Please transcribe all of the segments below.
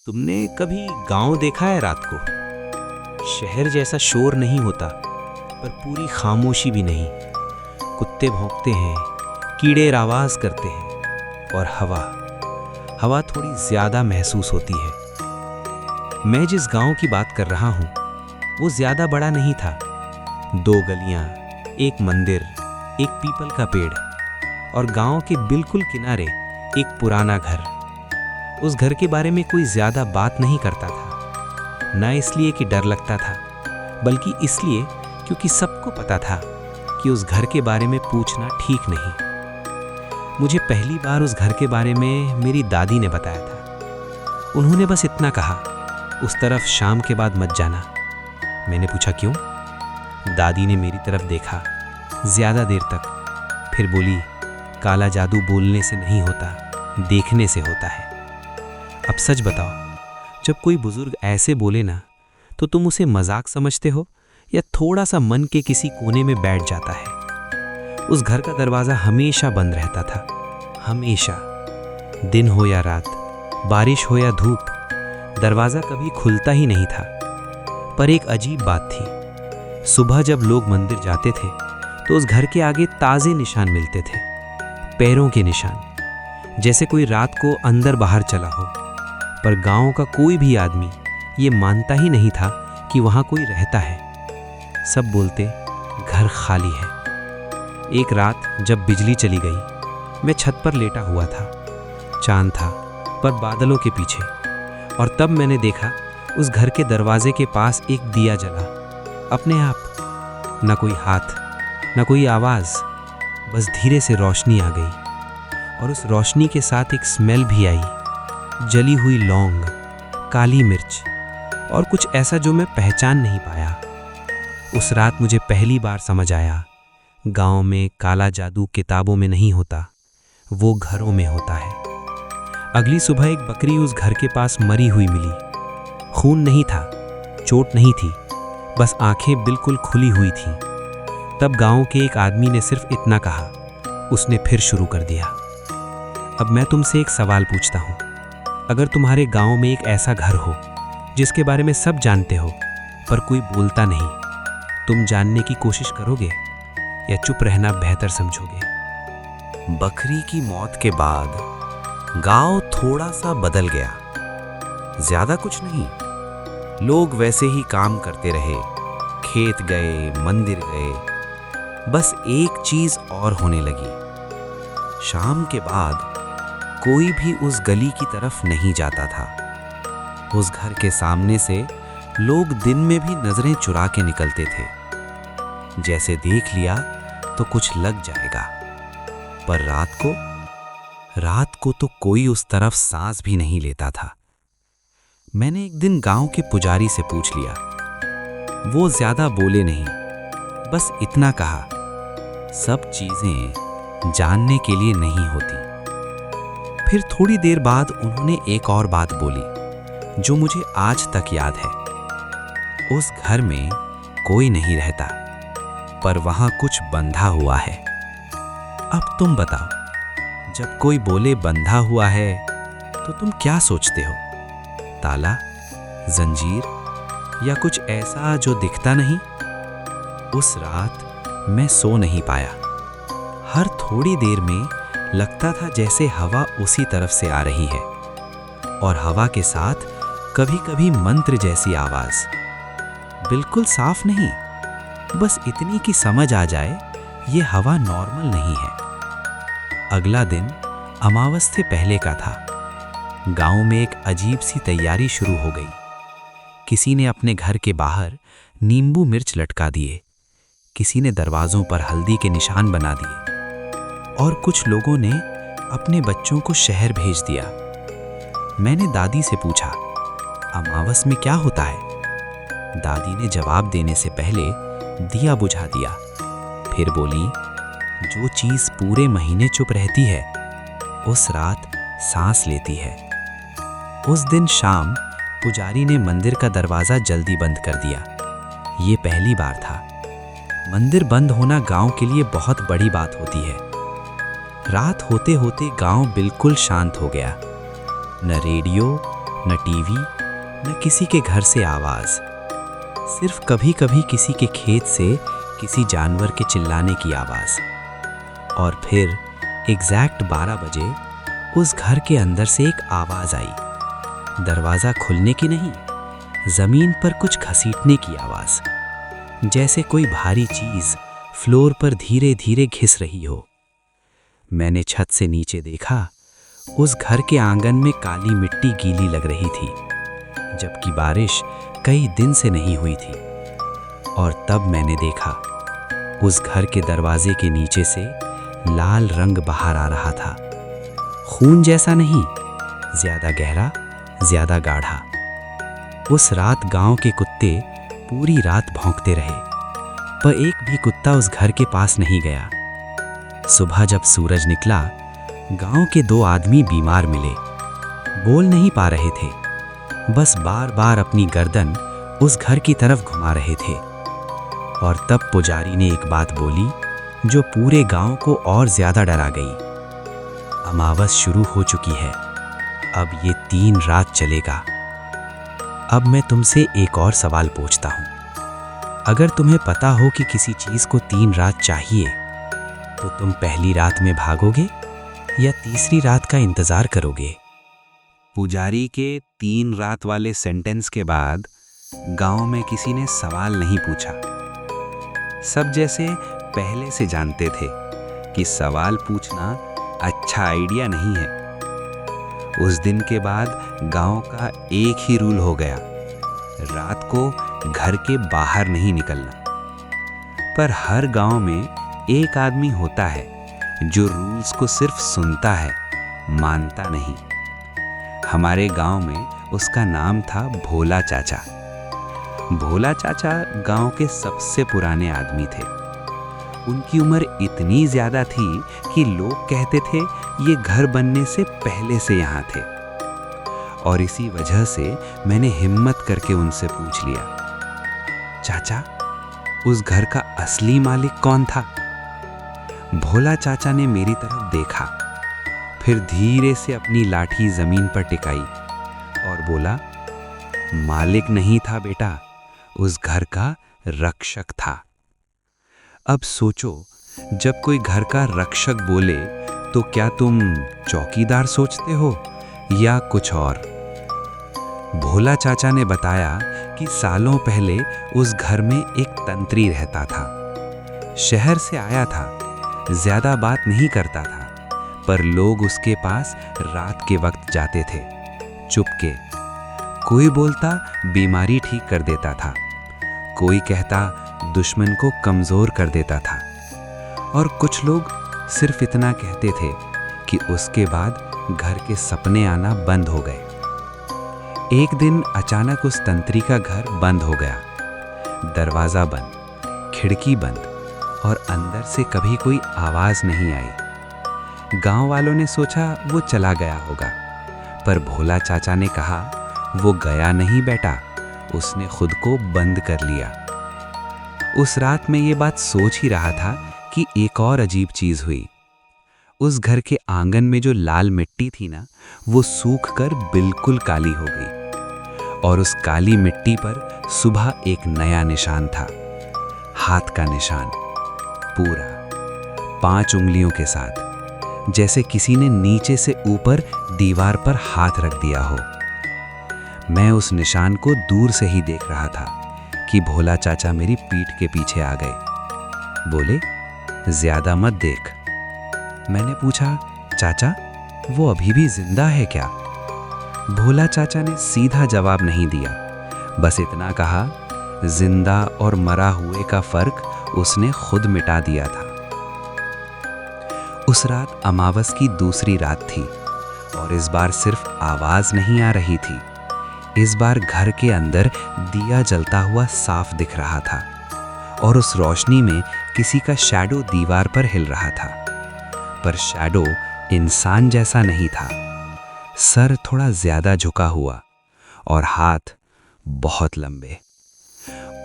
तुमने कभी गांव देखा है रात को? शहर जैसा शोर नहीं होता, पर पूरी खामोशी भी नहीं। कुत्ते भौंकते हैं, कीड़े आवाज करते हैं, और हवा थोड़ी ज्यादा महसूस होती है। मैं जिस गांव की बात कर रहा हूं, वो ज्यादा बड़ा नहीं था। 2 गलियां, एक मंदिर, एक पीपल का पेड़, और गांव के बिल्कुल किनारे एक पुराना घर। उस घर के बारे में कोई ज्यादा बात नहीं करता था, ना इसलिए कि डर लगता था, बल्कि इसलिए क्योंकि सबको पता था कि उस घर के बारे में पूछना ठीक नहीं। मुझे पहली बार उस घर के बारे में मेरी दादी ने बताया था। उन्होंने बस इतना कहा, उस तरफ शाम के बाद मत जाना। मैंने पूछा क्यों? दादी ने मेरी तरफ देखा ज्यादा देर तक, फिर बोली, काला जादू बोलने से नहीं होता, देखने से होता है। अब सच बताओ, जब कोई बुजुर्ग ऐसे बोले ना, तो तुम उसे मजाक समझते हो या थोड़ा सा मन के किसी कोने में बैठ जाता है? उस घर का दरवाजा हमेशा बंद रहता था, हमेशा। दिन हो या रात, बारिश हो या धूप, दरवाजा कभी खुलता ही नहीं था। पर एक अजीब बात थी, सुबह जब लोग मंदिर जाते थे तो उस घर के आगे ताजे निशान मिलते थे, पैरों के निशान, जैसे कोई रात को अंदर बाहर चला हो। पर गांव का कोई भी आदमी ये मानता ही नहीं था कि वहां कोई रहता है। सब बोलते घर खाली है। एक रात जब बिजली चली गई, मैं छत पर लेटा हुआ था। चांद था, पर बादलों के पीछे। और तब मैंने देखा उस घर के दरवाजे के पास एक दिया जला, अपने आप। न कोई हाथ, न कोई आवाज, बस धीरे से रोशनी आ गई। और उस रोशनी के साथ एक स्मेल भी आई, जली हुई लौंग, काली मिर्च, और कुछ ऐसा जो मैं पहचान नहीं पाया। उस रात मुझे पहली बार समझ आया, गांव में काला जादू किताबों में नहीं होता, वो घरों में होता है। अगली सुबह एक बकरी उस घर के पास मरी हुई मिली। खून नहीं था, चोट नहीं थी, बस आंखें बिल्कुल खुली हुई थीं। तब गांव के एक आदमी ने सिर्फ इतना कहा। उसने फिर शुरू कर दिया। अब मैं तुमसे एक सवाल पूछता हूं, अगर तुम्हारे गांव में एक ऐसा घर हो जिसके बारे में सब जानते हो पर कोई बोलता नहीं, तुम जानने की कोशिश करोगे या चुप रहना बेहतर समझोगे? बकरी की मौत के बाद गांव थोड़ा सा बदल गया। ज्यादा कुछ नहीं, लोग वैसे ही काम करते रहे, खेत गए, मंदिर गए। बस एक चीज और होने लगी, शाम के बाद कोई भी उस गली की तरफ नहीं जाता था। उस घर के सामने से लोग दिन में भी नजरें चुरा के निकलते थे, जैसे देख लिया तो कुछ लग जाएगा। पर रात को तो कोई उस तरफ सांस भी नहीं लेता था। मैंने एक दिन गांव के पुजारी से पूछ लिया। वो ज्यादा बोले नहीं, बस इतना कहा, सब चीजें जानने के लिए नहीं होती। फिर थोड़ी देर बाद उन्होंने एक और बात बोली जो मुझे आज तक याद है। उस घर में कोई नहीं रहता, पर वहां कुछ बंधा हुआ है। अब तुम बताओ, जब कोई बोले बंधा हुआ है तो तुम क्या सोचते हो? ताला, जंजीर, या कुछ ऐसा जो दिखता नहीं? उस रात मैं सो नहीं पाया। हर थोड़ी देर में लगता था जैसे हवा उसी तरफ से आ रही है, और हवा के साथ कभी-कभी मंत्र जैसी आवाज। बिल्कुल साफ नहीं, बस इतनी कि समझ आ जाए ये हवा नॉर्मल नहीं है। अगला दिन अमावस से पहले का था। गांव में एक अजीब सी तैयारी शुरू हो गई। किसी ने अपने घर के बाहर नींबू मिर्च लटका दिए, किसी ने दरवाजों पर हल्दी के निशान बना दिए, और कुछ लोगों ने अपने बच्चों को शहर भेज दिया। मैंने दादी से पूछा, अमावस में क्या होता है? दादी ने जवाब देने से पहले दिया बुझा दिया, फिर बोली, जो चीज पूरे महीने चुप रहती है उस रात सांस लेती है। उस दिन शाम पुजारी ने मंदिर का दरवाजा जल्दी बंद कर दिया। ये पहली बार था। मंदिर बंद होना गांव के लिए बहुत बड़ी बात होती है। रात होते होते गांव बिल्कुल शांत हो गया। न रेडियो, न टीवी, न किसी के घर से आवाज। सिर्फ कभी कभी किसी के खेत से किसी जानवर के चिल्लाने की आवाज। और फिर एग्जैक्ट 12 बजे उस घर के अंदर से एक आवाज आई। दरवाजा खुलने की नहीं, जमीन पर कुछ घसीटने की आवाज, जैसे कोई भारी चीज फ्लोर पर धीरे धीरे घिस रही हो। मैंने छत से नीचे देखा। उस घर के आंगन में काली मिट्टी गीली लग रही थी, जबकि बारिश कई दिन से नहीं हुई थी। और तब मैंने देखा, उस घर के दरवाजे के नीचे से लाल रंग बाहर आ रहा था। खून जैसा नहीं, ज्यादा गहरा, ज्यादा गाढ़ा। उस रात गांव के कुत्ते पूरी रात भौंकते रहे, पर एक भी कुत्ता उस घर के पास नहीं गया। सुबह जब सूरज निकला, गांव के 2 आदमी बीमार मिले। बोल नहीं पा रहे थे, बस बार बार अपनी गर्दन उस घर की तरफ घुमा रहे थे। और तब पुजारी ने एक बात बोली जो पूरे गांव को और ज्यादा डरा गई। अमावस शुरू हो चुकी है, अब ये 3 रात चलेगा। अब मैं तुमसे एक और सवाल पूछता हूं। अगर तुम्हें पता हो कि किसी चीज को 3 रात चाहिए, तो तुम पहली रात में भागोगे या तीसरी रात का इंतजार करोगे? पुजारी के 3 रात वाले सेंटेंस के बाद गांव में किसी ने सवाल नहीं पूछा। सब जैसे पहले से जानते थे कि सवाल पूछना अच्छा आइडिया नहीं है। उस दिन के बाद गांव का एक ही रूल हो गया, रात को घर के बाहर नहीं निकलना। पर हर गांव में एक आदमी होता है जो रूल्स को सिर्फ सुनता है, मानता नहीं। हमारे गांव में उसका नाम था भोला चाचा। भोला चाचा गांव के सबसे पुराने आदमी थे। उनकी उम्र इतनी ज्यादा थी कि लोग कहते थे ये घर बनने से पहले से यहाँ थे। और इसी वजह से मैंने हिम्मत करके उनसे पूछ लिया, चाचा, उस घर का असली मालिक कौन था? भोला चाचा ने मेरी तरफ देखा, फिर धीरे से अपनी लाठी जमीन पर टिकाई और बोला, मालिक नहीं था बेटा, उस घर का रक्षक था। अब सोचो, जब कोई घर का रक्षक बोले तो क्या तुम चौकीदार सोचते हो या कुछ और? भोला चाचा ने बताया कि सालों पहले उस घर में एक तंत्री रहता था। शहर से आया था, ज्यादा बात नहीं करता था, पर लोग उसके पास रात के वक्त जाते थे, चुपके। कोई बोलता बीमारी ठीक कर देता था, कोई कहता दुश्मन को कमजोर कर देता था, और कुछ लोग सिर्फ इतना कहते थे कि उसके बाद घर के सपने आना बंद हो गए। एक दिन अचानक उस तंत्री का घर बंद हो गया। दरवाजा बंद, खिड़की बंद, और अंदर से कभी कोई आवाज नहीं आई। गांव वालों ने सोचा वो चला गया होगा, पर भोला चाचा ने कहा, वो गया नहीं बेटा, उसने खुद को बंद कर लिया। उस रात में ये बात सोच ही रहा था कि एक और अजीब चीज हुई। उस घर के आंगन में जो लाल मिट्टी थी ना, वो सूख कर बिल्कुल काली हो गई, और उस काली मिट्टी पर सुबह एक नया निशान था, हाथ का निशान, पूरा 5 उंगलियों के साथ, जैसे किसी ने नीचे से ऊपर दीवार पर हाथ रख दिया हो। मैं उस निशान को दूर से ही देख रहा था कि भोला चाचा मेरी पीठ के पीछे आ गए। बोले, ज्यादा मत देख। मैंने पूछा, चाचा, वो अभी भी जिंदा है क्या? भोला चाचा ने सीधा जवाब नहीं दिया, बस इतना कहा, जिंदा और मरा हुए का फर्क उसने खुद मिटा दिया था। उस रात अमावस की दूसरी रात थी, और इस बार सिर्फ आवाज नहीं आ रही थी। इस बार घर के अंदर दिया जलता हुआ साफ दिख रहा था, और उस रोशनी में किसी का शैडो दीवार पर हिल रहा था। पर शैडो इंसान जैसा नहीं था। सर थोड़ा ज्यादा झुका हुआ और हाथ बहुत लंबे।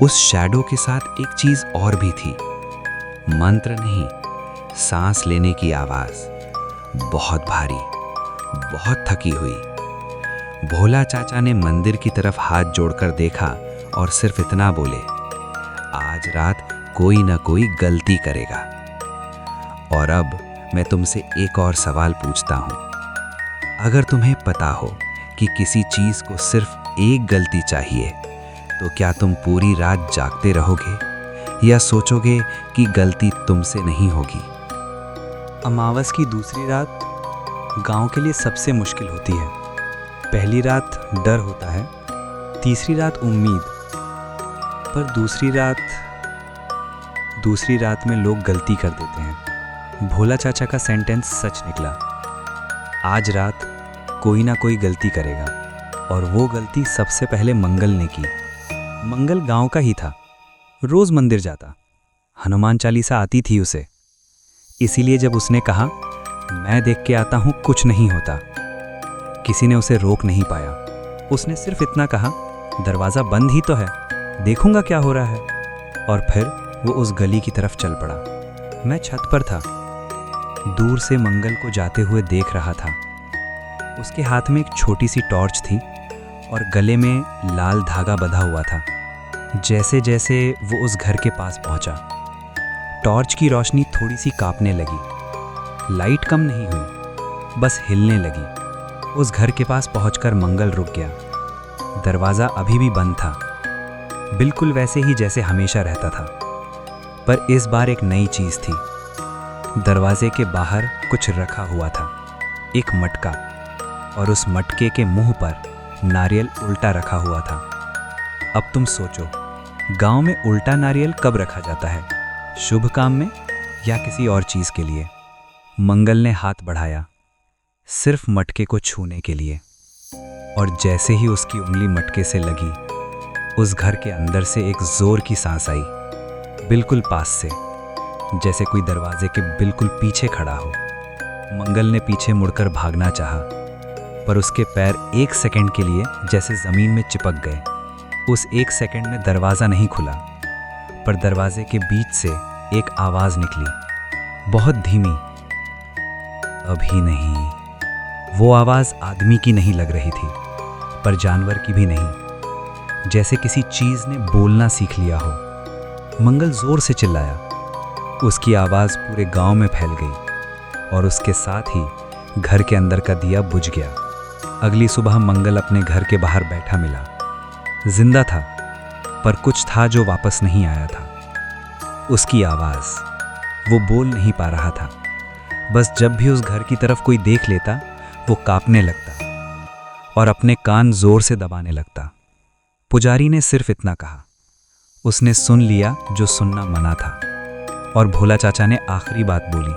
उस शैडो के साथ एक चीज और भी थी, मंत्र नहीं, सांस लेने की आवाज, बहुत भारी, बहुत थकी हुई। भोला चाचा ने मंदिर की तरफ हाथ जोड़कर देखा और सिर्फ इतना बोले, आज रात कोई ना कोई गलती करेगा। और अब मैं तुमसे एक और सवाल पूछता हूँ, अगर तुम्हें पता हो कि किसी चीज़ को सिर्फ एक गलती चाहिए, तो क्या तुम पूरी रात जागते रहोगे या सोचोगे कि गलती तुमसे नहीं होगी? अमावस की दूसरी रात गांव के लिए सबसे मुश्किल होती है। पहली रात डर होता है, तीसरी रात उम्मीद, पर दूसरी रात में लोग गलती कर देते हैं। भोला चाचा का सेंटेंस सच निकला। आज रात कोई ना कोई गलती करेगा, और वो गलती सबसे पहले मंगल ने की। मंगल गांव का ही था, रोज मंदिर जाता, हनुमान चालीसा आती थी उसे। इसीलिए जब उसने कहा, मैं देख के आता हूं कुछ नहीं होता, किसी ने उसे रोक नहीं पाया। उसने सिर्फ इतना कहा, दरवाज़ा बंद ही तो है, देखूंगा क्या हो रहा है। और फिर वो उस गली की तरफ चल पड़ा। मैं छत पर था, दूर से मंगल को जाते हुए देख रहा था। उसके हाथ में एक छोटी सी टॉर्च थी और गले में लाल धागा बंधा हुआ था। जैसे जैसे वो उस घर के पास पहुंचा, टॉर्च की रोशनी थोड़ी सी कांपने लगी। लाइट कम नहीं हुई, बस हिलने लगी। उस घर के पास पहुंचकर मंगल रुक गया। दरवाज़ा अभी भी बंद था, बिल्कुल वैसे ही जैसे हमेशा रहता था। पर इस बार एक नई चीज़ थी। दरवाजे के बाहर कुछ रखा हुआ था, एक मटका, और उस मटके के मुंह पर नारियल उल्टा रखा हुआ था। अब तुम सोचो, गांव में उल्टा नारियल कब रखा जाता है? शुभ काम में या किसी और चीज़ के लिए? मंगल ने हाथ बढ़ाया, सिर्फ मटके को छूने के लिए, और जैसे ही उसकी उंगली मटके से लगी, उस घर के अंदर से एक जोर की सांस आई, बिल्कुल पास से, जैसे कोई दरवाजे के बिल्कुल पीछे खड़ा हो। मंगल ने पीछे मुड़कर भागना चाहा, पर उसके पैर एक सेकंड के लिए जैसे जमीन में चिपक गए। उस एक सेकंड में दरवाज़ा नहीं खुला, पर दरवाजे के बीच से एक आवाज़ निकली, बहुत धीमी, अभी नहीं। वो आवाज़ आदमी की नहीं लग रही थी, पर जानवर की भी नहीं, जैसे किसी चीज़ ने बोलना सीख लिया हो। मंगल जोर से चिल्लाया। उसकी आवाज़ पूरे गांव में फैल गई, और उसके साथ ही घर के अंदर का दिया बुझ गया। अगली सुबह मंगल अपने घर के बाहर बैठा मिला। जिंदा था, पर कुछ था जो वापस नहीं आया था। उसकी आवाज़, वो बोल नहीं पा रहा था। बस जब भी उस घर की तरफ कोई देख लेता, वो कांपने लगता और अपने कान जोर से दबाने लगता। पुजारी ने सिर्फ इतना कहा। उसने सुन लिया जो सुनना मना था, और भोला चाचा ने आखिरी बात बोली,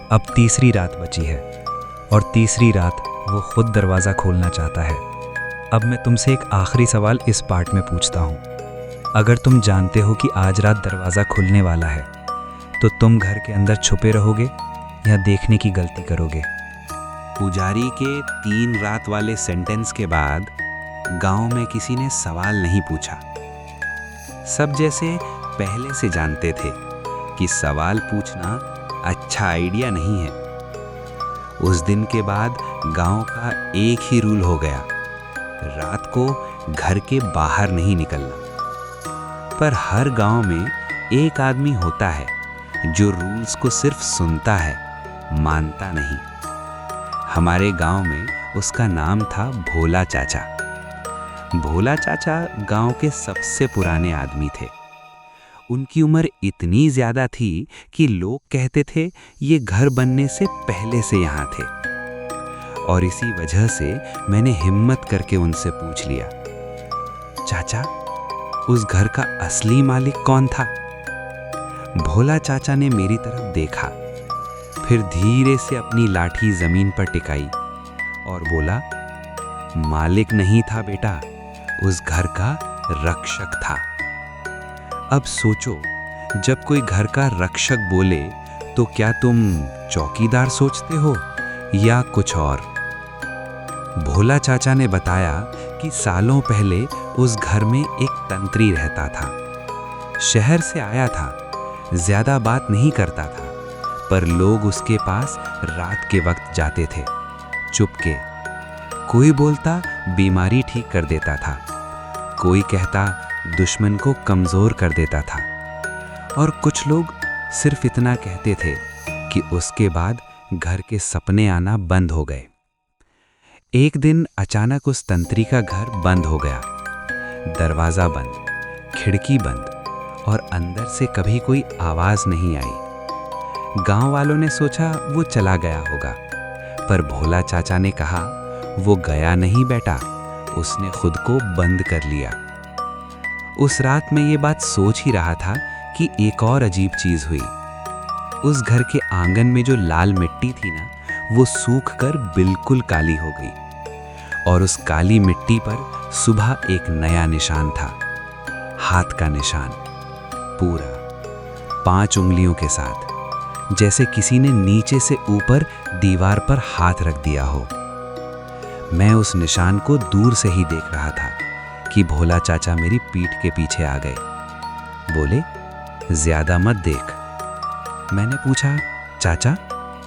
अब तीसरी रात बची है, और तीसरी रात वो खुद दरवाज़ा खोलना चाहता है। अब मैं तुमसे एक आखिरी सवाल इस पार्ट में पूछता हूँ। अगर तुम जानते हो कि आज रात दरवाज़ा खुलने वाला है, तो तुम घर के अंदर छुपे रहोगे या देखने की गलती करोगे? पुजारी के 3 रात वाले सेंटेंस के बाद गांव में किसी ने सवाल नहीं पूछा। सब जैसे पहले से जानते थे कि सवाल पूछना अच्छा आइडिया नहीं है। उस दिन के बाद गांव का एक ही रूल हो गया, रात को घर के बाहर नहीं निकलना। पर हर गांव में एक आदमी होता है जो रूल्स को सिर्फ सुनता है, मानता नहीं। हमारे गांव में उसका नाम था भोला चाचा। भोला चाचा गांव के सबसे पुराने आदमी थे। उनकी उम्र इतनी ज़्यादा थी कि लोग कहते थे ये घर बनने से पहले से यहाँ थे। और इसी वजह से मैंने हिम्मत करके उनसे पूछ लिया, चाचा, उस घर का असली मालिक कौन था? भोला चाचा ने मेरी तरफ देखा, फिर धीरे से अपनी लाठी जमीन पर टिकाई और बोला, मालिक नहीं था बेटा, उस घर का रक्षक था। अब सोचो, जब कोई घर का रक्षक बोले तो क्या तुम चौकीदार सोचते हो या कुछ और? भोला चाचा ने बताया कि सालों पहले उस घर में एक तंत्री रहता था। शहर से आया था, ज्यादा बात नहीं करता था, पर लोग उसके पास रात के वक्त जाते थे, चुपके। कोई बोलता बीमारी ठीक कर देता था, कोई कहता दुश्मन को कमज़ोर कर देता था, और कुछ लोग सिर्फ इतना कहते थे कि उसके बाद घर के सपने आना बंद हो गए। एक दिन अचानक उस तंत्री का घर बंद हो गया। दरवाज़ा बंद, खिड़की बंद, और अंदर से कभी कोई आवाज़ नहीं आई। गांव वालों ने सोचा वो चला गया होगा, पर भोला चाचा ने कहा वो गया नहीं बेटा, उसने खुद को बंद कर लिया। उस रात में ये बात सोच ही रहा था कि एक और अजीब चीज़ हुई। उस घर के आंगन में जो लाल मिट्टी थी ना, वो सूख कर बिल्कुल काली हो गई, और उस काली मिट्टी पर सुबह एक नया निशान था, हाथ का निशान, पूरा 5 उंगलियों के साथ, जैसे किसी ने नीचे से ऊपर दीवार पर हाथ रख दिया हो। मैं उस निशान को दूर से ही देख रहा था कि भोला चाचा मेरी पीठ के पीछे आ गए। बोले, ज्यादा मत देख। मैंने पूछा, चाचा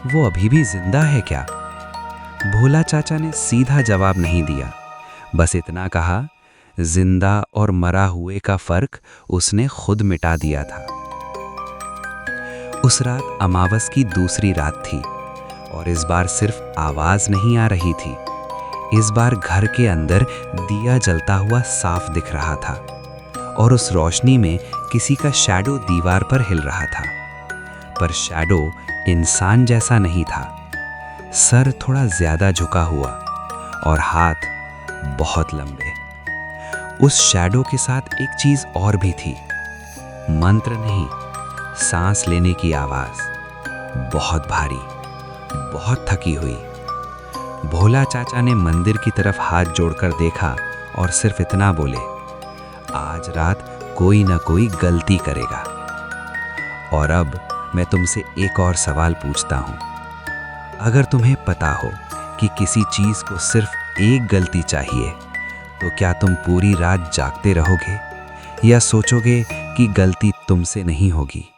वो अभी भी जिंदा है क्या? भोला चाचा ने सीधा जवाब नहीं दिया, बस इतना कहा, जिंदा और मरा हुए का फर्क उसने खुद मिटा दिया था। उस रात अमावस की दूसरी रात थी, और इस बार सिर्फ आवाज नहीं आ रही थी, इस बार घर के अंदर दिया जलता हुआ साफ दिख रहा था, और उस रोशनी में किसी का शैडो दीवार पर हिल रहा था। पर शैडो इंसान जैसा नहीं था, सर थोड़ा ज्यादा झुका हुआ और हाथ बहुत लंबे। उस शैडो के साथ एक चीज और भी थी, मंत्र नहीं, सांस लेने की आवाज, बहुत भारी, बहुत थकी हुई। भोला चाचा ने मंदिर की तरफ हाथ जोड़कर देखा और सिर्फ इतना बोले, आज रात कोई ना कोई गलती करेगा। और अब मैं तुमसे एक और सवाल पूछता हूं, अगर तुम्हें पता हो कि किसी चीज को सिर्फ एक गलती चाहिए, तो क्या तुम पूरी रात जागते रहोगे या सोचोगे कि गलती तुमसे नहीं होगी?